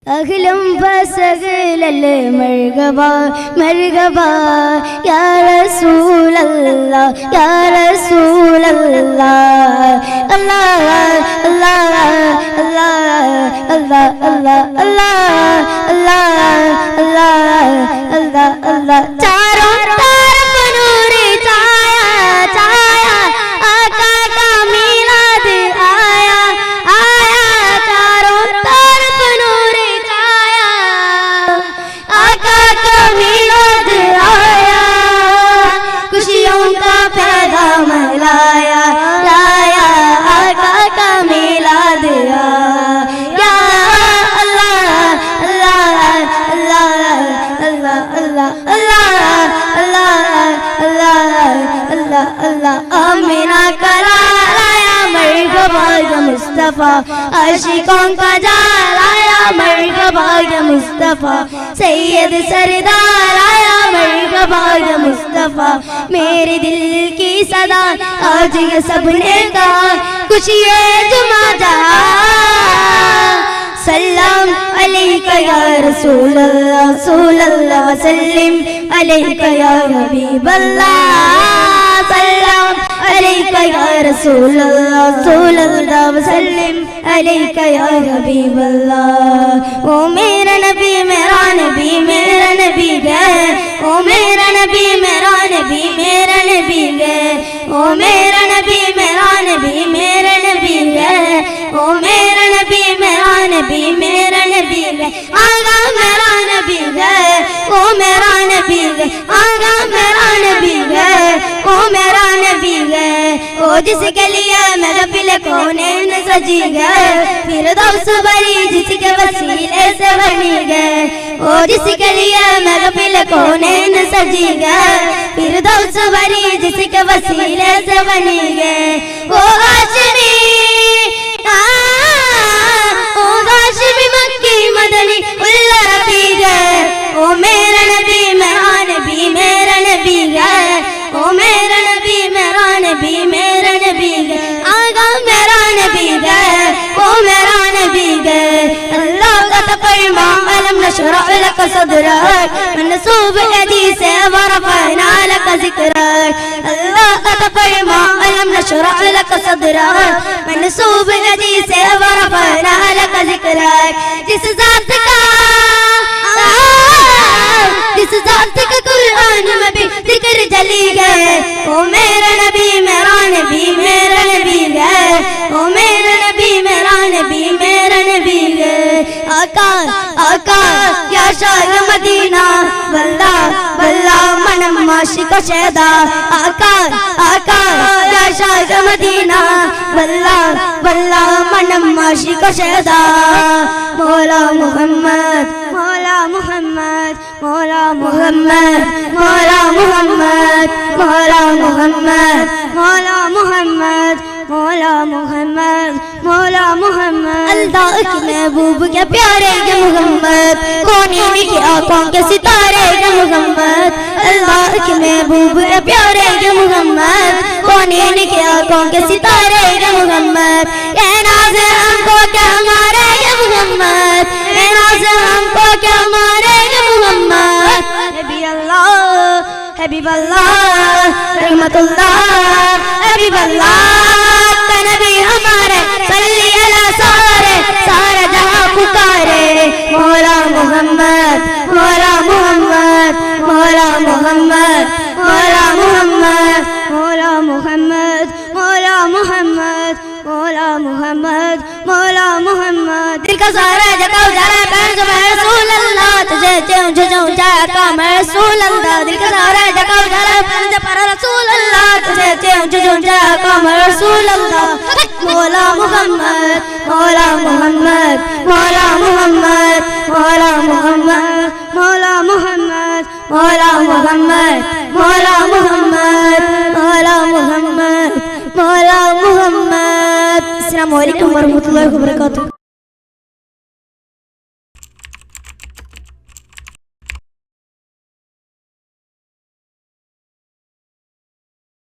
أهلا وسهلا مرحبا مرحبا يا رسول الله يا رسول الله الله الله الله الله الله الله الله الله الله चारों तरफ नूर छाया छाया आका का मिलाद आया आया चारों तरफ नूर छाया आका का मिलाद आया खुशियों का पैगाम लाया लाया आका का मिलाद आया अमीना करा लाया मरहबा या मुस्तफा आशिकों का जाल आया मरहबा या मुस्तफा सैयद सरदार आया मरहबा या मुस्तफा मेरे दिल की सदा आज ये सबने कहा खुशिए जुमा जा सलाम अलैका या रसूल अल्लाह वसल्लिम अलैका या हबीब अल्लाह सलाम अलैका या रसूल अल्लाह वसल्लिम अलैका या हबीब अल्लाह ओ मेरा नबी गए ओ मेरा नबी मेरा नबी गए ओ मेरा नबी मेरा नबी गए ओ मेरा नबी मेरा नबी गए आगा मेरा नबी गए ओ मेरा नबी गए आगा मेरा नबी गए ओ मेरा नबी गए ओ जिसके लिए महफिल कौनैन सजी गए फिरदौस भरी जिसके वसीले से बनी गए ओ जिसके लिए महफिल कौनैन सजी गए फिरदौस भरी जिसके वसीले से बनी गए ओ हाशमी मक्की मदनी उल्ला नबी गए ओ मेरा नबी मेरा नबी गए ओ मेरा नबी मेरा नबी गए आगा मेरा नबी गए ओ मेरा नबी गए अल्लाह का फरमा अलम नशरह लक सदरक मनसूब हदीस वरफअना लक जिक्रक अल्लाह का फरमा अलम नशरह लक सदरक मनसूब हदीस वरफअना लक जिक्रक जिस जात का कुरान में भी जिक्र जली गए ओ मेरा नबी मेरा नबी गए ओ मेरा नबी मेरा नबी गए आका आका या शाह मदीना वल्ला वल्ला मनम माशिक शैदा आका आका या शाह मदीना वल्ला वल्ला मनम माशिक शैदा मौला मुहम्मद मौला मुहम्मद मौला मुहम्मद मौला मुहम्मद मौला मुहम्मद मौला मुहम्मद मौला मुहम्मद मौला मुहम्मद अल्लाह के महबूब के प्यारे के मुहम्मद कौनीन की आंखों के सितारे के मुहम्मद अल्लाह के महबूब के प्यारे के मुहम्मद कौनीन की आंखों के सितारे के मुहम्मद ये नाज़ हमको क्या हमारे के मुहम्मद ये नाज़ हमको क्या हमारे के मुहम्मद हबीब अल्लाह रहमतुल्लाह हबीब अल्लाह का नबी हमारे सल्ली अला सारे जहां पुकारे मौला मुहम्मद मौला मुहम्मद मौला मुहम्मद मौला मुहम्मद मौला मुहम्मद मौला मुहम्मद मौला मुहम्मद मौला मुहम्मद दिल का सारा जगाओ जरा पैर जो रसूल अल्लाह तुझे जो जाका मैं रसूल अल्लाह दिल का सारा जगाओ जरा पैर जो रसूल अल्लाह तुझे जो जाका मैं रसूल अल्लाह मौला मुहम्मद मौला मुहम्मद मौला मुहम्मद मौला मुहम्मद मौला मुहम्मद मौला मुहम्मद मौला मुहम्मद मौला मुहम्मद मौला मुहम्मद अस्सलामु अलैकुम वरहमतुल्लाहि वबरकातुहू।